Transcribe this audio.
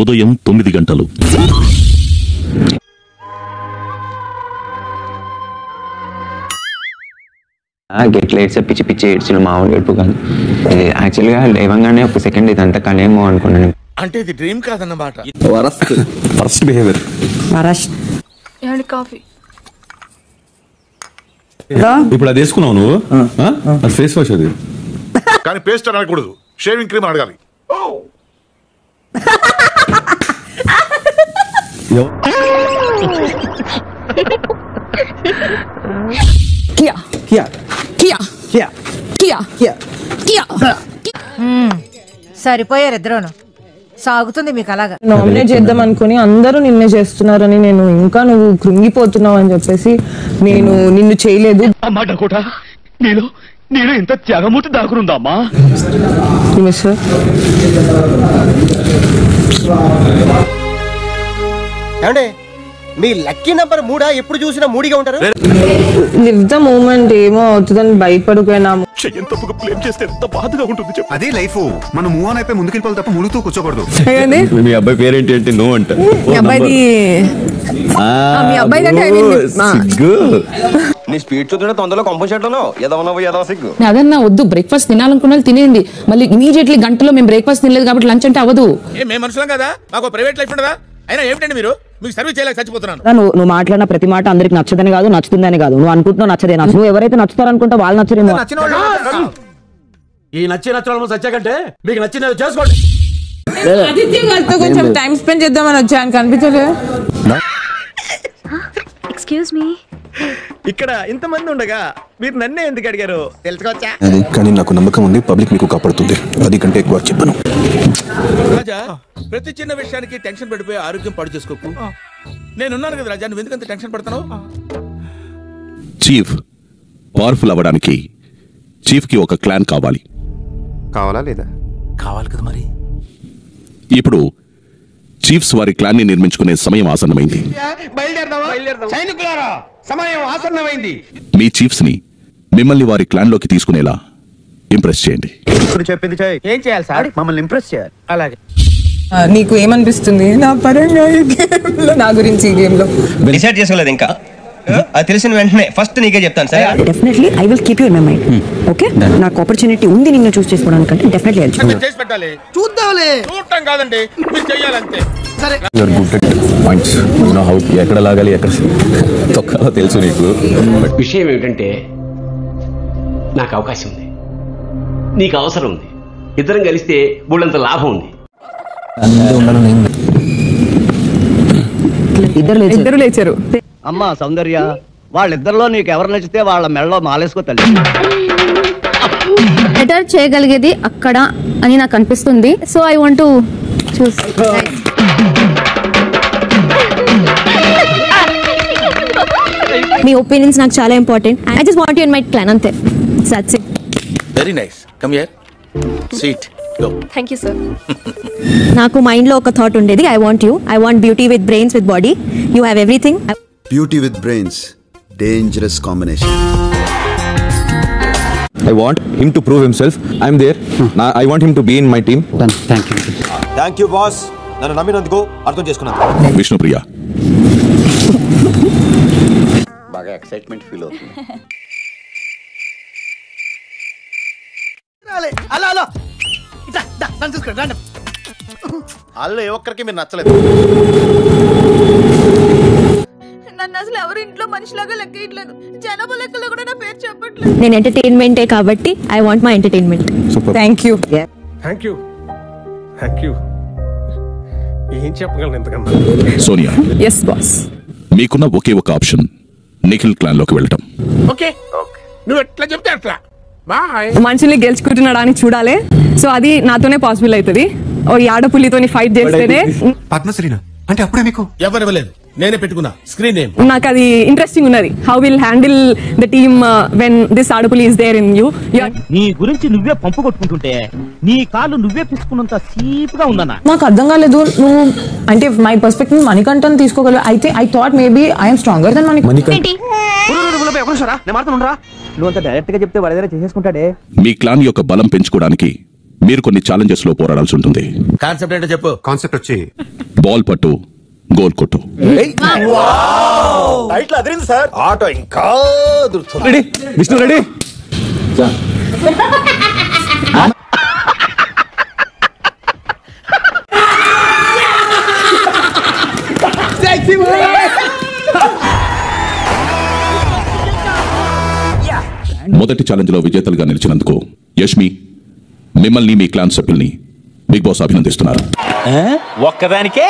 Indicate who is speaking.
Speaker 1: ఉదయం 9 గంటలు.
Speaker 2: Get let's పిచ్చి పిచ్చి ఏడ్చులు మామూలు ఏడుపు కాదు. యాక్చువల్గా లేవంగానే ఒక సెకండ్ ఇదంతా కలేమో అనుకున్నాను.
Speaker 3: అంటే ఇది డ్రీమ్ కాదన్నమాట.
Speaker 4: First behaviour.
Speaker 5: కాఫీ
Speaker 4: ఇప్పుడు అది వేసుకున్నావు నువ్వు, అది ఫేస్ వాష్ అది.
Speaker 3: కానీ పేస్ట్ అని అనకూడదు, షేవింగ్ క్రీమ్ అడగాలి.
Speaker 6: సరిపోయారు ఇద్దరును. సాగుతుంది మీకు అలాగా.
Speaker 5: నామినేట్ చేద్దాం అనుకుని అందరూ నిన్నే చేస్తున్నారని నేను ఇంకా నువ్వు కృంగిపోతున్నావు అని చెప్పేసి నేను నిన్ను చేయలేదు.
Speaker 7: నేను ఇంత త్యాగమూర్తి దాకునుందమ్మా.
Speaker 8: ఏమండి మీ లక్కీ నంబర్ 3 ఎప్పుడు చూసినా మూడిగా ఉంటారు.
Speaker 5: Live the moment. ఏమో అవుతుందని భయపడిపోయినాము.
Speaker 9: అదే లైఫ్. మనం మూవ్ ఆన్ అయిపోయి ముందుకెళ్ళిపోవాలి తప్ప ములుగుతూ కూర్చోకూడదు.
Speaker 4: మీ అబ్బాయి పేరేంటి అంటే నో అంట.
Speaker 8: నీ స్పీడ్ చూస్తుంటే తొందరలో కంపోజెట్లోనో ఏదో సిగ్గు.
Speaker 10: అదన్నా వద్దు, బ్రేక్ఫాస్ట్ తినాలనుకున్న తినేయండి. మళ్ళీ ఇమీడియట్లీ గంటలో మేము బ్రేక్ఫాస్ట్ తినలేదు కాబట్టి లంచ్ అంటే అవ్వదు.
Speaker 3: మేము మనుషులం కదా, మాకు ప్రైవేట్ లైఫ్ ఉండదా? అయినా ఏమిటండి మీరు మీకు సర్వీస్ చేయలేక చచ్చిపోతున్నాను.
Speaker 6: నువ్వు మాట్లాడిన ప్రతి మాట అందరికి నచ్చదని కాదు, నచ్చుతుందని కాదు. నువ్వు అనుకుంటున్నావు నచ్చదే. నువ్వు ఎవరైతే నచ్చుతారనుకుంటా వాళ్ళు నచ్చరేమో.
Speaker 7: ఈ నచ్చిన సచ్చాకంటే మీకు నచ్చిన చేసుకోండి.
Speaker 5: ఆదిత్య గారితో కొంచెం టైం స్పెండ్ చేద్దామని వచ్చాను, కనిపించలే.
Speaker 11: Excuse me.
Speaker 8: ఇక్కడ ఇంతమంది ఉండగా మీరు నన్నే ఎందుకు అడిగారు తెలుసుకోవచ్చా?
Speaker 9: కానీ నాకు నమ్మకం ఉంది పబ్లిక్ మీకు కాపాడుతుంది. అది కంటే ఎక్కువ చెప్పను.
Speaker 3: రాజా, ప్రతి చిన్న విషయానికి టెన్షన్ పడిపోయి ఆరోగ్యం పాడు చేసుకోకు. నేనున్నాను కదా రాజా, నువ్వు ఎందుకంత టెన్షన్ పడతావు?
Speaker 1: చీఫ్ పవర్ఫుల్ అవ్వడానికి చీఫ్ కి ఒక క్లాన్ కావాలి.
Speaker 9: కావాలా లేదా?
Speaker 3: కావాలి కదా మరి.
Speaker 1: ఇప్పుడు చీఫ్స్ వారి క్లాన్ ని నిర్మించుకునే సమయం ఆసన్నమైంది.
Speaker 8: సమయం ఆసన్నమైంది.
Speaker 1: మీ చీఫ్స్ ని మిమ్మల్ని వారి క్లాన్ లోకి తీసుకునేలా ఇంప్రెస్ చేయండి.
Speaker 8: ఇప్పుడు చెప్పింది ఏం చేయాలి సార్? మమ్మల్ని ఇంప్రెస్ చేయాలి. అలాగే.
Speaker 5: నీకు ఏమనిపిస్తుంది నా పరంగా ఈ గేమ్ లో, నా గురించి ఈ గేమ్ లో?
Speaker 8: డిసైడ్ చేసుకోలేదు ఇంకా. అది తెలిసిన వెంటనే ఫస్ట్ నీకే చెప్తాను sir.
Speaker 6: Definitely I will keep you in my mind. Okay, నాకు ఆపర్చునిటీ ఉంది నిన్ను చూస్ చేసుకోవడానికి. డెఫినెట్లీ
Speaker 3: చేసి పెట్టాలి. చూద్దాంలే. చూడటం కాదండి, మీరు చెయ్యాలంతే. సరే.
Speaker 4: You are good at points. You know how ఎక్కడ లాగాలి, ఎక్కడ తొక్కాలో తెలుసు నీకు.
Speaker 7: విషయం ఏమిటంటే నాకు అవకాశం ఉంది, నీకు అవసరం ఉంది. ఇద్దరం కలిస్తే బోళ్ళంత లాభం ఉంది.
Speaker 5: ఇద్దరు లేచారు.
Speaker 8: అమ్మా సౌందర్య, వాళ్ళిద్దరిలో నీకు ఎవరు నచ్చితే వాళ్ళ మెడలో మాలేసుకో తల్లి.
Speaker 11: బెటర్ చేయగలిగేది అక్కడ అని నాకు అనిపిస్తుంది. So I want to choose. మీ ఒపీనియన్స్ నాకు చాలా important. I just want you in my clan, అంతే. That's it.
Speaker 3: Very nice. Come here. Seat. Go.
Speaker 11: Thank you sir. నాకు మైండ్ లో ఒక థాట్ ఉండేది. I want you. I want beauty with brains with body. You have everything.
Speaker 9: Beauty with brains, dangerous combination.
Speaker 4: I want him to prove himself. I'm there. I want him to be in my team.
Speaker 8: Thank you boss, నన్ను నమ్మినందుకు, అర్థం చేసుకున్నందుకు.
Speaker 1: విష్ణుప్రియ
Speaker 8: బాగా excitement feel అవుతుంది. వాళ్ళు ఏ ఒక్కరికి మీరు నచ్చలేదు.
Speaker 5: నన్ను అసలు ఎవరు ఇంట్లో మనిషిలాగా లెక్కట్లేదు. జనాభా లెక్కలో కూడా నా పేరు చెప్పట్లేదు.
Speaker 11: నేను ఎంటర్టైన్మెంటే కాబట్టి I want my entertainment.
Speaker 5: Thank you.
Speaker 3: Thank you. Thank you. ఏం చెప్పగలను ఎంతకన్నా.
Speaker 1: సోనియా.
Speaker 5: Yes boss.
Speaker 1: మీకున్న ఒకే ఒక ఆప్షన్, నిఖిల్ క్లాన్ లోకి వెళ్ళటం.
Speaker 3: ఓకే, నువ్వు ఎట్లా చెప్తే అట్లా. బాయ్.
Speaker 5: మనుషుల్ని గెలుచుకుంటున్నాడా అని చూడాలి. సో అది నాతోనే పాసిబుల్ అవుతుంది. ఓ యాడపులితోని ఫైట్ చేస్తేనే.
Speaker 9: పద్మశ్రీనా అంటే అప్పుడే మీకు
Speaker 3: ఎవరు ఇవ్వలేదు, నేనే పెట్టుకున్నా స్క్రీన్ నేమ్.
Speaker 5: నాకు అది ఇంట్రెస్టింగ్ ఉన్నది. How will handle the team when this ఆడపులి ఇస్ దేర్ ఇన్ యూ.
Speaker 7: నీ గురించి నువ్వే పంపు కొట్టుకుంటుంటే నీ కాళ్ళు నువ్వే పిసుకున్నంత సీప్ గా ఉందన్నా.
Speaker 5: నాకు అర్థం కాలేదు. నువ్వు అంటే మై పర్స్పెక్టివ్ మణికంఠన్ తీసుకోగలవు. అయితే I thought maybe I'm stronger then Manikandan.
Speaker 8: నువ్వు అంత డైరెక్ట్ గా చెప్తే వాడు ఏదైనా చేసేసుకుంటాడే.
Speaker 1: మీ క్లాన్ యొక్క బలం పెంచుకోవడానికి మీరు కొన్ని ఛాలెంజెస్ లో పోరాడాల్సి ఉంటుంది.
Speaker 3: కాన్సెప్ట్ ఏంటో చెప్పు.
Speaker 12: కాన్సెప్ట్ వచ్చి
Speaker 1: బాల్ పట్టు, గోల్ కొట్టు.
Speaker 12: సార్ ఆటో ఇంకా రెడీ విష్ణు రెడీ.
Speaker 1: మొదటి ఛాలెంజ్ లో విజేతలుగా నిలిచినందుకు యష్మి, మిమ్మల్ని మీ క్లాన్ సభ్యుల్ని బిగ్ బాస్ అభినందిస్తున్నారు.
Speaker 8: ఒక్కదానికే